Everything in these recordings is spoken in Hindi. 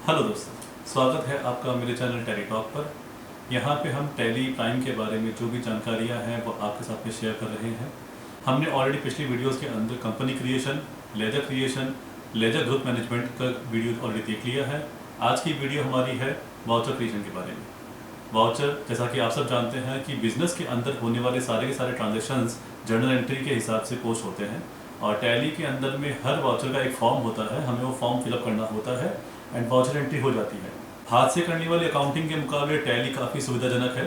हेलो दोस्तों, स्वागत है आपका मेरे चैनल टैली टॉक पर। यहाँ पे हम टैली प्राइम के बारे में जो भी जानकारियाँ हैं वो आपके साथ में शेयर कर रहे हैं। हमने ऑलरेडी पिछली वीडियोस के अंदर company creation, ledger group management का वीडियो ऑलरेडी देख लिया है। आज की वीडियो हमारी है वाउचर क्रिएशन के बारे में। वाउचर, जैसा कि आप सब जानते हैं कि बिजनेस के अंदर होने वाले सारे के सारे ट्रांजेक्शन्स जर्नल एंट्री के हिसाब से पोस्ट होते हैं और टैली के अंदर में हर वाउचर का एक फॉर्म होता है, हमें वो फॉर्म फिलअप करना होता है एंड वाउचर एंट्री हो जाती है। हाथ से करने वाली अकाउंटिंग के मुकाबले टैली काफ़ी सुविधाजनक है।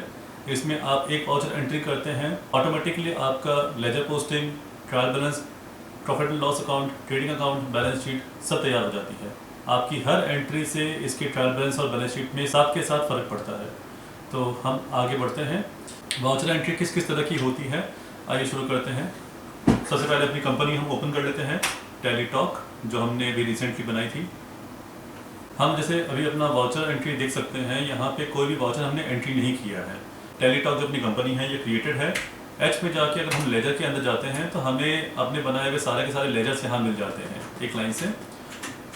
इसमें आप एक वाउचर एंट्री करते हैं, ऑटोमेटिकली आपका ledger posting, trial balance, profit and loss account, trading account, balance sheet सब तैयार हो जाती है। आपकी हर एंट्री से इसके ट्रायल बैलेंस और बैलेंस शीट में साथ के साथ फ़र्क पड़ता है। तो हम आगे बढ़ते हैं। वाउचर एंट्री किस किस तरह की होती है, आइए शुरू करते हैं। सबसे पहले अपनी कंपनी हम ओपन कर लेते हैं, टैली टॉक, जो हमने अभी रिसेंटली बनाई थी। हम जैसे अभी अपना वाउचर एंट्री देख सकते हैं, यहाँ पे कोई भी वाउचर हमने एंट्री नहीं किया है। टैली टॉक जो अपनी कंपनी है ये क्रिएटेड है। एच पे जाके अगर हम लेजर के अंदर जाते हैं तो हमें अपने बनाए हुए सारे के सारे लेजर्स यहाँ मिल जाते हैं एक लाइन से।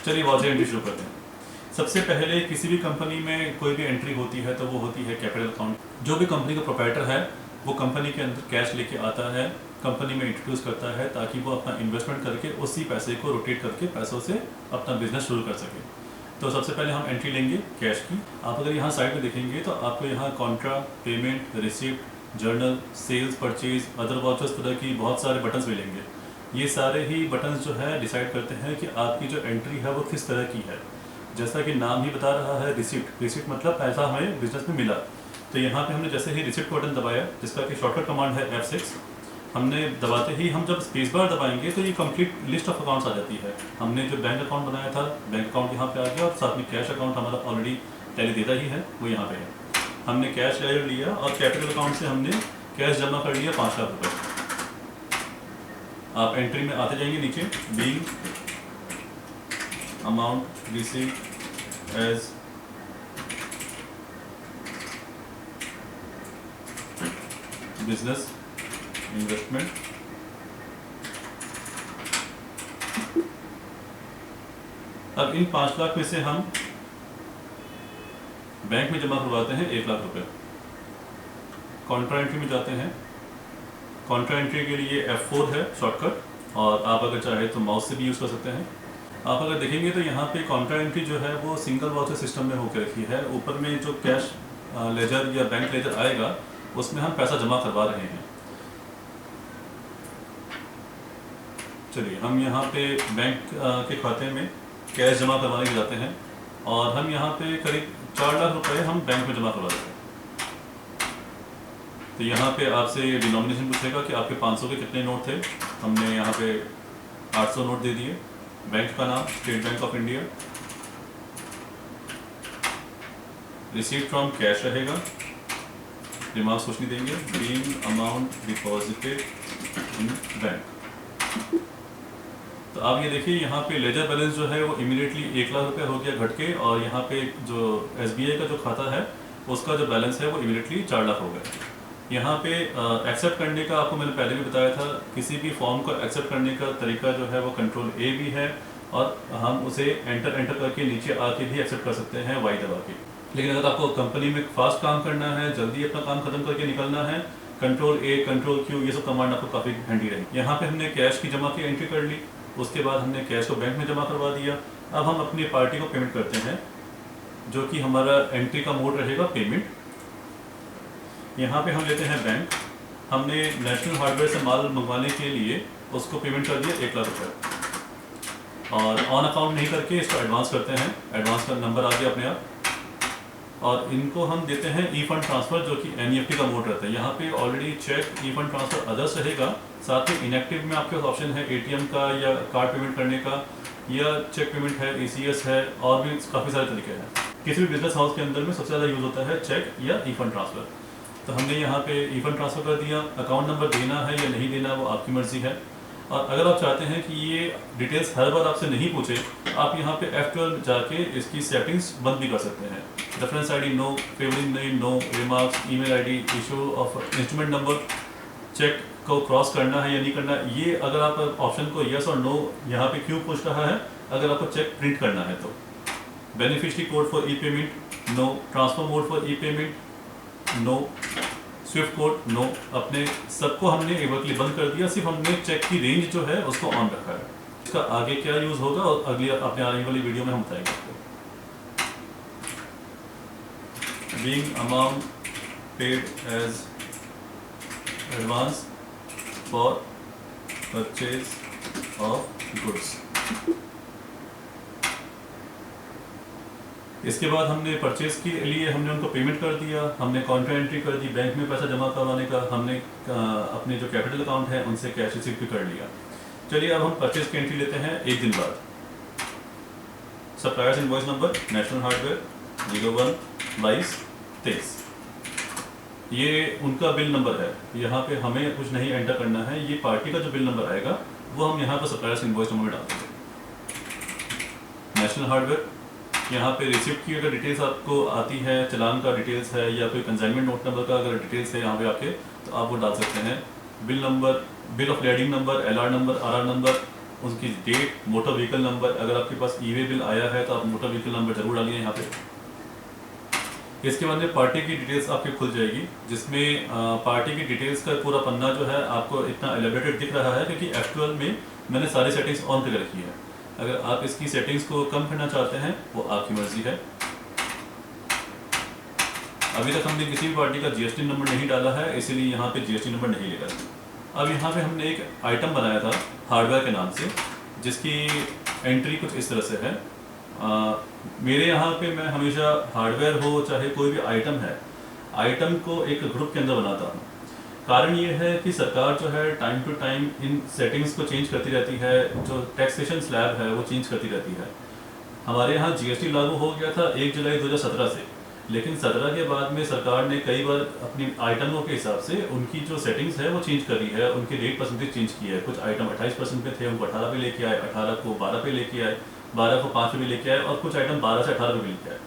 चलिए वाउचर एंट्री शुरू करते हैं। सबसे पहले किसी भी कंपनी में कोई भी एंट्री होती है तो वो होती है कैपिटल अकाउंट। जो भी कंपनी का प्रोप्राइटर है वो कंपनी के अंदर कैश लेके आता है, कंपनी में इंट्रोड्यूस करता है ताकि वो अपना इन्वेस्टमेंट करके उसी पैसे को रोटेट करके पैसों से अपना बिजनेस शुरू कर सके। तो सबसे पहले हम एंट्री लेंगे कैश की। आप अगर यहाँ साइड में देखेंगे तो आपको यहाँ contra, payment, receipt, journal, sales, purchase, other vouchers तरह की बहुत सारे बटन्स मिलेंगे। ये सारे ही बटन्स जो है डिसाइड करते हैं कि आपकी जो एंट्री है वो किस तरह की है। जैसा कि नाम ही बता रहा है, रिसिप्ट। रिसिप्ट मतलब पैसा हमें बिजनेस में मिला। तो यहाँ पे हमने जैसे ही रिसिप्ट बटन दबाया, जिसका कि शॉर्टकट कमांड है F6, हमने दबाते ही हम जब स्पेस बार दबाएंगे तो ये कंप्लीट लिस्ट ऑफ अकाउंट्स आ जाती है। हमने जो बैंक अकाउंट बनाया था, बैंक अकाउंट यहाँ पे आ गया और साथ में कैश अकाउंट हमारा ऑलरेडी टैली देता ही है, वो यहाँ पे है। हमने कैश ले लिया और कैपिटल अकाउंट से हमने कैश जमा कर लिया 5 लाख रुपये। आप एंट्री में आते जाएंगे नीचे, being amount received as business investment, अब इन 5 लाख में से हम बैंक में जमा करवाते हैं 1 लाख रुपए। कॉन्ट्रा एंट्री में जाते हैं। कॉन्ट्रा एंट्री के लिए F4 है शॉर्टकट, और आप अगर चाहे तो माउस से भी यूज़ कर सकते हैं। आप अगर देखेंगे तो यहाँ पे कॉन्ट्रा एंट्री जो है वो सिंगल वाउचर सिस्टम में होकर रखी है। ऊपर में जो कैश लेजर या बैंक लेजर आएगा उसमें हम पैसा जमा करवा रहे हैं। चलिए हम यहाँ पे बैंक के खाते में कैश जमा करवाने के जाते हैं और हम यहाँ पे करीब 4 लाख रुपए हम बैंक में जमा करवा देते हैं। तो यहाँ पे आपसे डिनोमिनेशन पूछेगा कि आपके 500 के कितने नोट थे। हमने यहाँ पे 800 नोट दे दिए। बैंक का नाम state bank of India. Received from cash रहेगा, रिमार्क्स कुछ नहीं देंगे। Being amount deposited in bank. तो आप ये देखिए यहाँ पे लेजर बैलेंस जो है वो इमीडिएटली 1 लाख रुपये हो गया घट के, और यहाँ पे जो SBI का जो खाता है उसका जो बैलेंस है वो इमीडिएटली 4 लाख हो गया। यहाँ पे एक्सेप्ट करने का आपको मैंने पहले भी बताया था, किसी भी फॉर्म को एक्सेप्ट करने का तरीका जो है वो कंट्रोल A भी है, और हम उसे एंटर करके नीचे आके भी एक्सेप्ट कर सकते हैं Y दबा के। लेकिन अगर आपको कंपनी में फास्ट काम करना है, जल्दी अपना काम खत्म करके निकलना है, कंट्रोल A, कंट्रोल Q ये सब कमांड आपको काफ़ी हैंडी रहेगी। यहाँ पे हमने कैश की जमा की एंट्री कर ली, उसके बाद हमने कैश को बैंक में जमा करवा दिया। अब हम अपनी पार्टी को पेमेंट करते हैं, जो कि हमारा एंट्री का मोड रहेगा पेमेंट। यहाँ पे हम लेते हैं बैंक। हमने नेशनल हार्डवेयर से माल मंगवाने के लिए उसको पेमेंट कर दिया 1 लाख रुपये, और ऑन अकाउंट नहीं करके इसको एडवांस करते हैं। एडवांस का नंबर आ गया अपने आप, और इनको हम देते हैं ई फंड ट्रांसफ़र, जो कि NEFT का मोड रहता है। यहाँ पे ऑलरेडी चेक, ई फंड ट्रांसफ़र, अदर्स रहेगा। साथ में इनएक्टिव में आपके पास ऑप्शन है ATM का या कार्ड पेमेंट करने का, या चेक पेमेंट है, ECS है, और भी काफ़ी सारे तरीके हैं। किसी भी बिजनेस हाउस के अंदर में सबसे ज़्यादा यूज़ होता है चेक या ई फंड ट्रांसफ़र। तो हमने यहाँ पे ई फंड ट्रांसफ़र कर दिया। अकाउंट नंबर देना है या नहीं देना वो आपकी मर्ज़ी है, और अगर आप चाहते हैं कि ये डिटेल्स हर बार आपसे नहीं पूछे, आप यहाँ पे F12 जाके इसकी सेटिंग्स बंद भी कर सकते हैं। Reference ID no, favouring name no, remarks, email ID, issue of instrument number, cheque को क्रॉस करना है या नहीं करना, ये अगर आप ऑप्शन को यस और नो यहाँ पे क्यों पूछ रहा है, अगर आपको चेक प्रिंट करना है तो। Beneficiary code for e payment, no. Transfer mode for e payment, no. Swift code, no. अपने सबको हमने एक बार के लिए बंद कर दिया, सिर्फ हमने चेक की रेंज जो है उसको ऑन रखा है। इसका आगे क्या यूज़ होगा और अगली अपने आने वाली वीडियो में हम बताएंगे आपको। Being amount paid as advance for purchase of goods. इसके बाद हमने परचेज के लिए हमने उनको पेमेंट कर दिया, हमने काउंटर एंट्री कर दी, बैंक में पैसा जमा करवाने का, हमने अपने जो कैपिटल अकाउंट है उनसे कैश रिसीव भी कर लिया। चलिए अब हम परचेज की एंट्री लेते हैं एक दिन बाद। Suppliers invoice number national hardware 01-22-23, ये उनका बिल नंबर है। यहाँ पे हमें कुछ नहीं एंटर करना है, ये पार्टी का जो बिल नंबर आएगा वो हम यहाँ पर सप्लायर्स इनवॉइस नंबर में डाल देंगे। नेशनल हार्डवेयर, यहाँ पे रिसिप्ट की अगर डिटेल्स आपको आती है, चलान का डिटेल्स है या कोई कंसाइनमेंट नोट नंबर का अगर डिटेल्स है यहाँ पे आपके, तो आप वो डाल सकते हैं। Bill number, bill of lading number, LR number, RR number, उसकी डेट, मोटर व्हीकल नंबर। अगर आपके पास ई-वे बिल आया है तो आप मोटर व्हीकल नंबर जरूर डालिए यहाँ पे। इसके बाद में पार्टी की डिटेल्स आपकी खुल जाएगी, जिसमें पार्टी की डिटेल्स का पूरा पन्ना जो है आपको इतना एलिब्रेटेड दिख रहा है क्योंकि एक्चुअल में मैंने सारी सेटिंग्स ऑन करके रखी है। अगर आप इसकी सेटिंग्स को कम करना चाहते हैं वो आपकी मर्जी है। अभी तक हमने किसी भी पार्टी का जीएसटी नंबर नहीं डाला है, इसीलिए यहाँ पे जीएसटी नंबर नहीं लेगा। अब यहाँ पे हमने एक आइटम बनाया था हार्डवेयर के नाम से, जिसकी एंट्री कुछ इस तरह से है। मेरे यहाँ पे मैं हमेशा हार्डवेयर हो चाहे कोई भी आइटम है, आइटम को एक ग्रुप के अंदर बनाता हूँ। कारण ये है कि सरकार जो है टाइम टू टाइम इन सेटिंग्स को चेंज करती रहती है, जो टैक्सेशन स्लैब है वो चेंज करती रहती है। हमारे यहाँ जीएसटी लागू हो गया था 1 जुलाई 2017 से, लेकिन 17 के बाद में सरकार ने कई बार अपनी आइटमों के हिसाब से उनकी जो सेटिंग्स है वो चेंज करी है, उनकी रेट परसेंटेज चेंज की है। कुछ आइटम 28% पे थे, उनको 18 पे लेके आए, 18 को 12 पे लेके आए, 12 को 5 पे भी लेके आए और कुछ आइटम 12 से 18 पे भी लेके आए।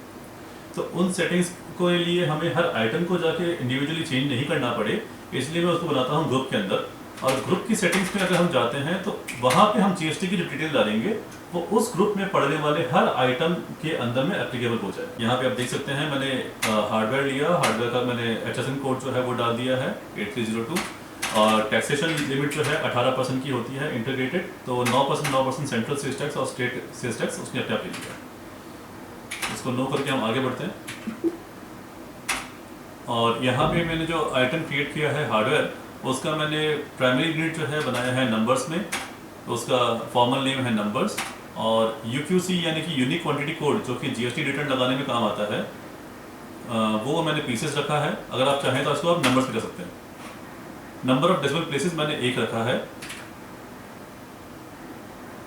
तो उन सेटिंग्स को लिए हमें हर आइटम को जाके इंडिविजुअली चेंज नहीं करना पड़े, इसलिए मैं उसको बनाता हूँ ग्रुप के अंदर। और ग्रुप की सेटिंग्स में अगर हम जाते हैं तो वहाँ पे हम जीएसटी की जो डिटेल डालेंगे वो उस ग्रुप में पड़ने वाले हर आइटम के अंदर में एप्लीकेबल हो जाए। यहाँ पे आप देख सकते हैं मैंने हार्डवेयर लिया, हार्डवेयर का मैंने HSN कोड जो है वो डाल दिया है 8302, और टैक्सेशन लिमिट जो है 18% की होती है इंटीग्रेटेड, तो 9% सेंट्रल सेल्स टैक्स और स्टेट सेल्स टैक्स उसने अपने आप ले लिया। इसको नो करके हम आगे बढ़ते हैं। और यहाँ पे मैंने जो आइटम क्रिएट किया है हार्डवेयर, उसका मैंने प्राइमरी यूनिट जो है बनाया है नंबर्स में, तो उसका फॉर्मल नेम है नंबर्स। और यूक्यूसी यानी कि यूनिक क्वांटिटी कोड, जो कि जीएसटी रिटर्न लगाने में काम आता है, वो मैंने पीसेस रखा है। अगर आप चाहें तो इसको आप नंबर्स भी कर सकते हैं। नंबर ऑफ डेसिमल प्लेसेस मैंने 1 रखा है।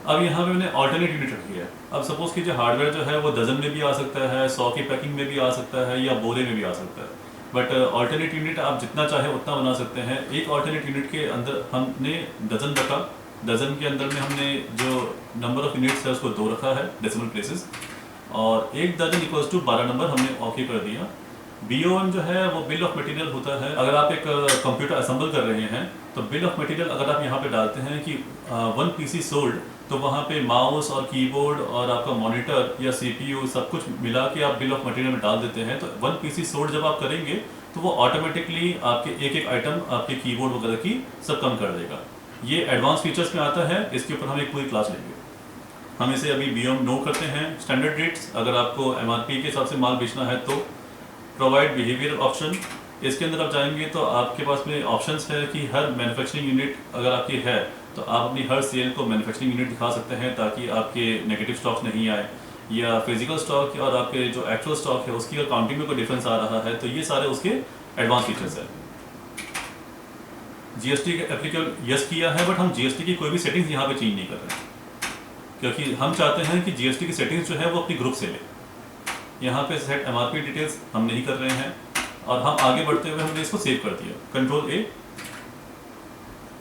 अब यहाँ पे मैंने ऑल्टरनेट यूनिट रखी है। अब सपोज कीजिए हार्डवेयर जो है वो डजन में भी आ सकता है, 100 की पैकिंग में भी आ सकता है या बोरे में भी आ सकता है, बट ऑल्टरनेट यूनिट आप जितना चाहे उतना बना सकते हैं। एक ऑल्टरनेट यूनिट के अंदर हमने डजन रखा, डजन के अंदर में हमने जो नंबर ऑफ यूनिट्स है उसको 2 रखा है डेसिमल प्लेसेस, और 1 डजन इक्वल्स टू 12 नंबर हमने ओके कर दिया। BOM जो है वो बिल ऑफ मटेरियल होता है। अगर आप एक कंप्यूटर असेंबल कर रहे हैं तो बिल ऑफ मटेरियल अगर आप यहाँ पे डालते हैं कि 1 PC सोल्ड, तो वहाँ पे माउस और कीबोर्ड और आपका मॉनिटर या CPU सब कुछ मिला के आप बिल ऑफ मटेरियल में डाल देते हैं। तो 1 PC सोल्ड जब आप करेंगे तो वो ऑटोमेटिकली आपके एक एक आइटम आपके कीबोर्ड वगैरह की सब कम कर देगा। ये एडवांस फीचर्स में आता है, इसके ऊपर हम एक पूरी क्लास लेंगे। हम इसे अभी BOM नो करते हैं। स्टैंडर्ड रेट्स, अगर आपको MRP के हिसाब से माल बेचना है तो प्रोवाइड बिहेवियर ऑप्शन, इसके अंदर आप जाएंगे तो आपके पास में ऑप्शंस है कि हर मैन्युफैक्चरिंग यूनिट अगर आपकी है तो आप अपनी हर सेल को मैन्युफैक्चरिंग यूनिट दिखा सकते हैं ताकि आपके नेगेटिव स्टॉक्स नहीं आए, या फिजिकल स्टॉक और आपके जो एक्चुअल स्टॉक है उसकी अगर काउंटिंग में कोई डिफरेंस आ रहा है तो ये सारे उसके एडवांस फीचर्स है। जीएसटी एप्लीकेबल यस किया है, बट हम जीएसटी की कोई भी सेटिंग्स यहाँ पे चेंज नहीं कर रहे क्योंकि हम चाहते हैं कि जीएसटी की सेटिंग्स जो है वो अपनी ग्रुप से ले। यहाँ पे सेट MRP डिटेल्स हम नहीं कर रहे हैं और हम आगे बढ़ते हुए हमने इसको सेव कर दिया। Control A।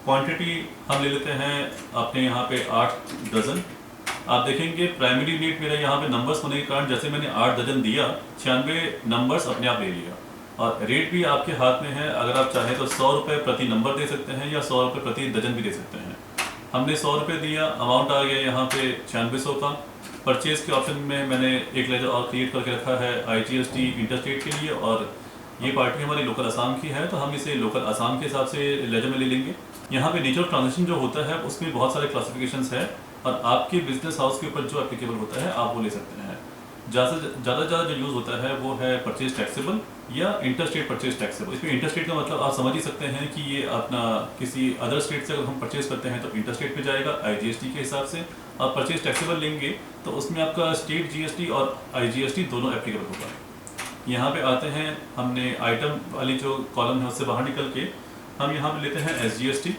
क्वांटिटी हम ले लेते हैं अपने यहाँ पे 8 डजन। आप देखेंगे प्राइमरी यूनिट मेरा यहाँ पे नंबर्स होने के कारण जैसे मैंने 8 डजन दिया, 96 नंबर्स अपने आप ले लिया। और रेट भी आपके हाथ में है, अगर आप चाहें तो 100 रुपये प्रति नंबर दे सकते हैं या 100 रुपये प्रति डजन भी दे सकते हैं। हमने 100 रुपये दिया, अमाउंट आ गया यहाँ पे 9600 का। परचेज के ऑप्शन में मैंने एक लेजर और क्रिएट करके रखा है IGST इंटरस्टेट के लिए, और ये पार्टी हमारी लोकल असम की है तो हम इसे लोकल असम के हिसाब से लेजर में ले लेंगे। यहाँ पे नेचर ऑफ ट्रांजेक्शन जो होता है उसमें बहुत सारे क्लासिफिकेशंस है, और आपके बिजनेस हाउस के ऊपर जो एप्लीकेबल होता है आप वो ले सकते हैं। ज़्यादा जो यूज़ होता है वो है परचेज टैक्सेबल या इंटरस्टेट परचेज टैक्सेबल। इसमें इंटरस्टेट का मतलब आप समझ ही सकते हैं कि ये अपना किसी अदर स्टेट से अगर हम परचेज करते हैं तो इंटरस्टेट पे जाएगा IGST के हिसाब से, और परचेज टैक्सेबल लेंगे तो उसमें आपका स्टेट GST और IGST दोनों एप्लीकेबल होगा। यहाँ पे आते हैं, हमने आइटम वाली जो कॉलम है उससे बाहर निकल के हम यहाँ पे लेते हैं SGST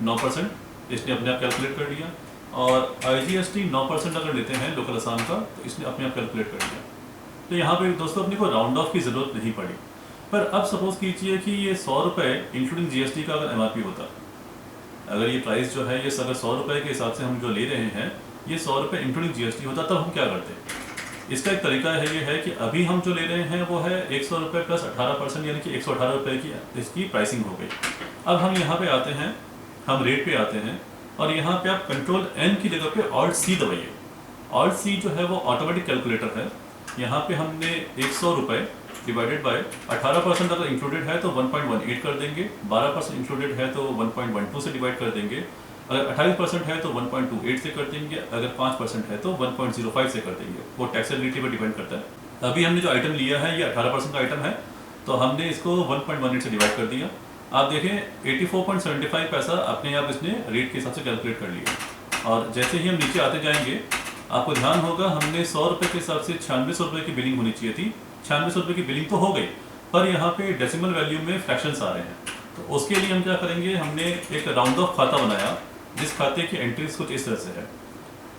9%, इसने अपने आप कैलकुलेट कर लिया, और IGST 9% अगर लेते हैं लोकल असम का तो इसने अपने आप कैलकुलेट कर लिया। तो यहाँ पे दोस्तों अपने को राउंड ऑफ की ज़रूरत नहीं पड़ी। पर अब सपोज कीजिए कि ये 100 रुपये इंक्लूडिंग GST का अगर MRP होता, अगर ये प्राइस जो है ये अगर 100 रुपये के हिसाब से हम जो ले रहे हैं ये 100 रुपये इंक्लूडिंग GST होता, तब हम क्या करते। इसका एक तरीका है, ये है कि अभी हम जो ले रहे हैं वो है 100 रुपये प्लस 18%, यानी कि 118 रुपये की इसकी प्राइसिंग हो गई। अब हम यहाँ पे आते हैं, हम रेट पे आते हैं, और यहाँ पे आप कंट्रोल N की जगह पे Alt+C दबाइए। Alt+C जो है वो ऑटोमेटिक कैलकुलेटर है। यहाँ पे हमने 100 रुपये डिवाइडेड बाय 18% अगर इंक्लूडेड है तो 1.18 कर देंगे, 12% इंक्लूडेड है तो 1.12 से डिवाइड कर देंगे, अगर 28% है तो 1.28 से कर देंगे, अगर 5% है तो 1.05 से कर देंगे। वो टैक्सेबिलिटी पर डिपेंड करता है। अभी हमने जो आइटम लिया है ये 18% का आइटम है, तो हमने इसको 1.18 से डिवाइड कर दिया। आप देखें 84.75 पैसा अपने आप इसने रेट के हिसाब से कैलकुलेट कर लिया। और जैसे ही हम नीचे आते जाएंगे आपको ध्यान होगा हमने 100 रुपये के हिसाब से 9600 रुपये की बिलिंग होनी चाहिए थी। 9600 रुपये की बिलिंग तो हो गई, पर यहाँ पे डेसिमल वैल्यू में फ्रैक्शंस आ रहे हैं, तो उसके लिए हम क्या करेंगे, हमने एक राउंड ऑफ खाता बनाया जिस खाते की एंट्रीज कुछ इस तरह से है।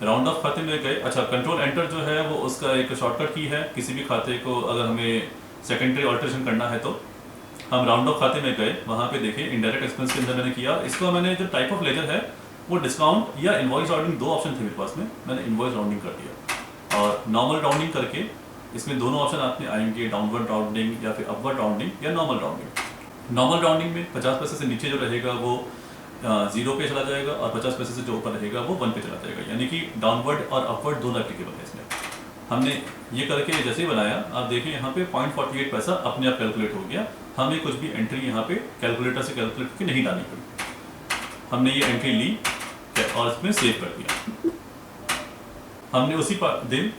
राउंड ऑफ खाते में गए, अच्छा कंट्रोल एंटर जो है वो उसका एक शॉर्टकट की है। किसी भी खाते को अगर हमें सेकेंडरी ऑल्ट्रेशन करना है तो हम राउंड ऑफ खाते में गए, वहाँ पे देखिए इनडायरेक्ट एक्सपेंस के अंदर मैंने किया। इसको मैंने जो टाइप ऑफ लेजर है वो डिस्काउंट या इनवॉइस राउंडिंग, दो ऑप्शन थे मेरे पास में, मैंने इनवॉइस राउंडिंग कर दिया। और नॉर्मल राउंडिंग करके इसमें दोनों ऑप्शन आपने आएंगे, डाउनवर्ड राउंडिंग या फिर अपवर्ड राउंडिंग या नॉर्मल राउंडिंग। नॉर्मल राउंडिंग में 50 पैसे से नीचे जो रहेगा वो 0 पे चला जाएगा, और 50 पैसे से जो ऊपर रहेगा वो 1 पे चला जाएगा, यानी कि डाउनवर्ड और अपवर्ड दोनों एप्लीकेबल है इसमें। हमने ये करके जैसे ही बनाया, आप देखिए यहाँ पे 0.48 पैसा अपने आप कैलकुलेट हो गया। हमें कुछ भी एंट्री यहाँ पे कैलकुलेटर से कैलकुलेट करके नहीं डालनी पड़ी। हमने ये एंट्री ली और इसमें सेव कर दिया। हमने उसी दिन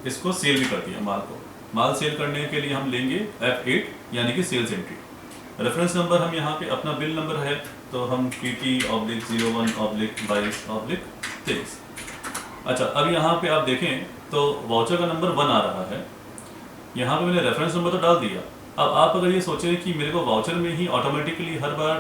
इसको सेल भी कर दिया माल को। माल सेल करने के लिए हम लेंगे F8 यानी कि सेल्स एंट्री। रेफरेंस नंबर हम यहाँ पे अपना बिल नंबर है तो हम PT/01/22/23। अच्छा, अब यहाँ पे आप देखें तो वाउचर का नंबर 1 आ रहा है। यहाँ पे मैंने रेफरेंस नंबर तो डाल दिया। अब आप अगर ये सोचें कि मेरे को वाउचर में ही ऑटोमेटिकली हर बार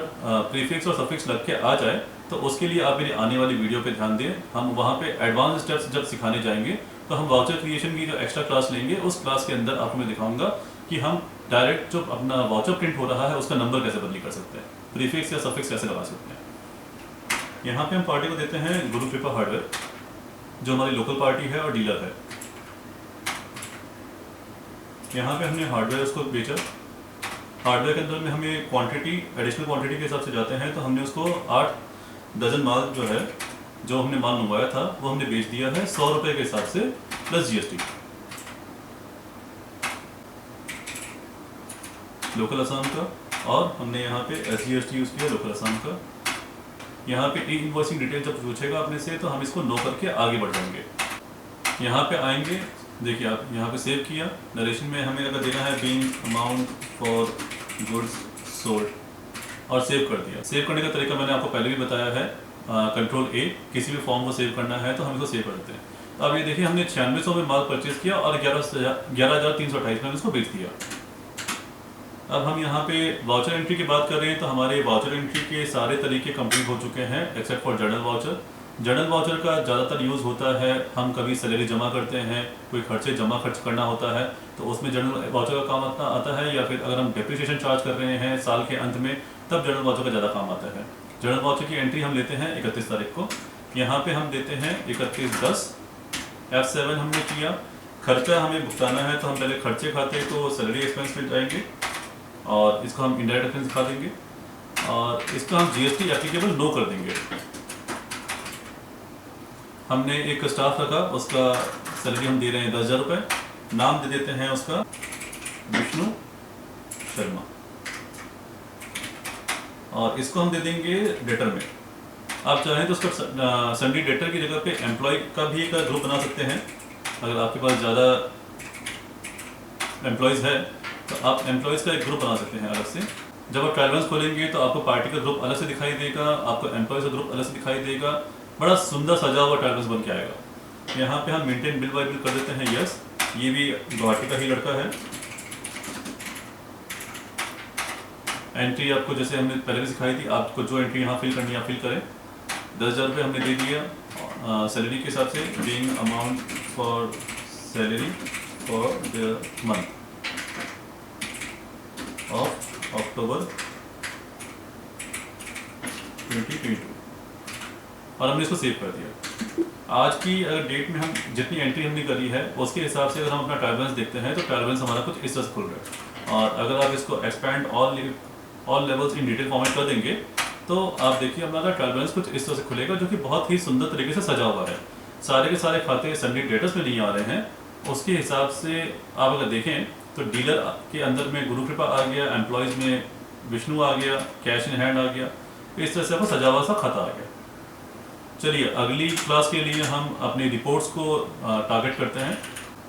प्रीफिक्स और सफिक्स लग के आ जाए, तो उसके लिए आप मेरी आने वाली वीडियो पे ध्यान दें। हम वहाँ पे एडवांस स्टेप्स जब सिखाने जाएंगे तो हम वाउचर क्रिएशन की जो एक्स्ट्रा क्लास लेंगे, उस क्लास के अंदर आपको मैं दिखाऊंगा कि हम डायरेक्ट जो अपना वाउचर प्रिंट हो रहा है उसका नंबर कैसे बदली कर सकते हैं, प्रीफिक्स या सफिक्स कैसे लगा सकते हैं। यहाँ पे हम पार्टी को देते हैं गुरु कृपा हार्डवेयर, जो हमारी लोकल पार्टी है और डीलर है। यहाँ पे हमने हार्डवेयर उसको बेचा। हार्डवेयर के अंदर में हमें क्वांटिटी, एडिशनल क्वांटिटी के हिसाब से जाते हैं, तो हमने उसको 8 डजन माल जो है, जो हमने माल मंगवाया था वो हमने बेच दिया है 100 रुपये के हिसाब से प्लस GST। लोकल असम का, और हमने यहाँ पे SGST यूज़ किया लोकल असम का। यहाँ पे ई इन्वॉइसिंग डिटेल जब पूछेगा अपने से तो हम इसको नो करके आगे बढ़ जाएंगे। यहाँ पे आएंगे, देखिए आप यहाँ पे सेव किया। नरेशन में हमें अगर देना है being amount for goods sold, और सेव कर दिया। सेव करने का तरीका मैंने आपको पहले भी बताया है, कंट्रोल A, किसी भी फॉर्म को सेव करना है तो हम इसको सेव कर देते हैं। अब ये देखिए हमने 9600 में माल परचेज किया और 11,328 में इसको बेच दिया। अब हम यहाँ पे वाउचर एंट्री की बात कर रहे हैं, तो हमारे वाउचर एंट्री के सारे तरीके कंप्लीट हो चुके हैं except for journal voucher. Journal voucher का ज़्यादातर यूज़ होता है, हम कभी सैलरी जमा करते हैं, कोई खर्च करना होता है तो उसमें जर्नल वाउचर का काम आता है, या फिर अगर हम डेप्रिसिएशन चार्ज कर रहे हैं साल के अंत में तब जर्नल वाउचर का ज़्यादा काम आता है। जर्नल वाउचर की एंट्री हम लेते हैं 31 तारीख को। यहाँ पे हम देते हैं 31/10। F7 हमने किया। खर्चा हमें भुगताना है तो हम पहले खर्चे खाते को सैलरी एक्सपेंस में जाएंगे और इसको हम इनडायरेक्ट एक्सपेंस दिखा देंगे और इसको हम GST एप्लीकेबल नो कर देंगे। हमने एक स्टाफ रखा, उसका सैलरी हम दे रहे हैं 10,000 रुपये। नाम दे देते हैं उसका विष्णु शर्मा, और इसको हम दे देंगे डेटर में। आप चाहें तो उसका संडी डेटर की जगह पे एम्प्लॉय का भी एक ग्रुप बना सकते हैं। अगर आपके पास ज़्यादा एम्प्लॉयज़ है तो आप एम्प्लॉयज़ का एक ग्रुप बना सकते हैं अलग से। जब आप ट्रायल बैलेंस खोलेंगे तो आपको पार्टी का ग्रुप अलग से दिखाई देगा, आपको एम्प्लॉयज़ का ग्रुप अलग से दिखाई देगा। बड़ा सुंदर सजा हुआ ट्रायल बैलेंस बन के आएगा। यहाँ पे हम मेंटेन बिल बाय बिल कर देते हैं यस। ये भी गुवाहाटी का ही लड़का है। एंट्री आपको जैसे हमने पहले भी सिखाई थी, आपको जो एंट्री यहाँ फिल करनी है आप फिल करें। 10,000 रुपये हमने दे दिया सैलरी के हिसाब से, being amount for salary for the month of October 2022, और हमने इसको सेव कर दिया। आज की अगर डेट में हम जितनी एंट्री हमने करी है उसके हिसाब से अगर हम अपना ट्रायल बैलेंस देखते हैं तो ट्रायल बैलेंस हमारा कुछ इस तरह से खुल रहा है। और अगर आप इसको expand all levels in detail format कर देंगे तो आप देखिए हमारा ट्रायल बैलेंस कुछ इस तरह से खुलेगा, जो कि बहुत ही सुंदर तरीके से सजा हुआ है। सारे के सारे खाते संडे डेटर्स में नहीं आ रहे हैं। उसके हिसाब से आप अगर देखें तो डीलर के अंदर में गुरु कृपा आ गया, एम्प्लॉयज़ में विष्णु आ गया, कैश इन हैंड आ गया। इस तरह से आपको सजा हुआ सा खाता आ गया। चलिए अगली क्लास के लिए हम अपनी रिपोर्ट्स को टारगेट करते हैं।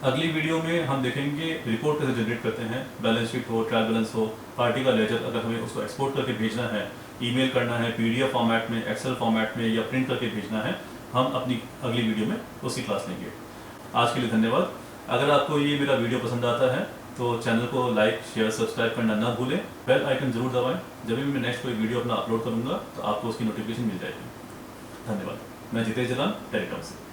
अगली वीडियो में हम देखेंगे रिपोर्ट कैसे जनरेट करते हैं। बैलेंस शीट हो, ट्रायल बैलेंस हो, पार्टी का लेजर, अगर हमें उसको एक्सपोर्ट करके भेजना है, ईमेल करना है, पीडीएफ फॉर्मेट में, एक्सेल फॉर्मेट में या प्रिंट करके भेजना है, हम अपनी अगली वीडियो में उसकी क्लास लेंगे। आज के लिए धन्यवाद। अगर आपको ये मेरा वीडियो पसंद आता है तो चैनल को लाइक, शेयर, सब्सक्राइब करना ना भूलें। बेल आइकन जरूर दबाएं। जब भी मैं नेक्स्ट कोई वीडियो अपना अपलोड करूँगा तो आपको उसकी नोटिफिकेशन मिल जाएगी। धन्यवाद। मैं जितेश जलान, टेलीटॉक से।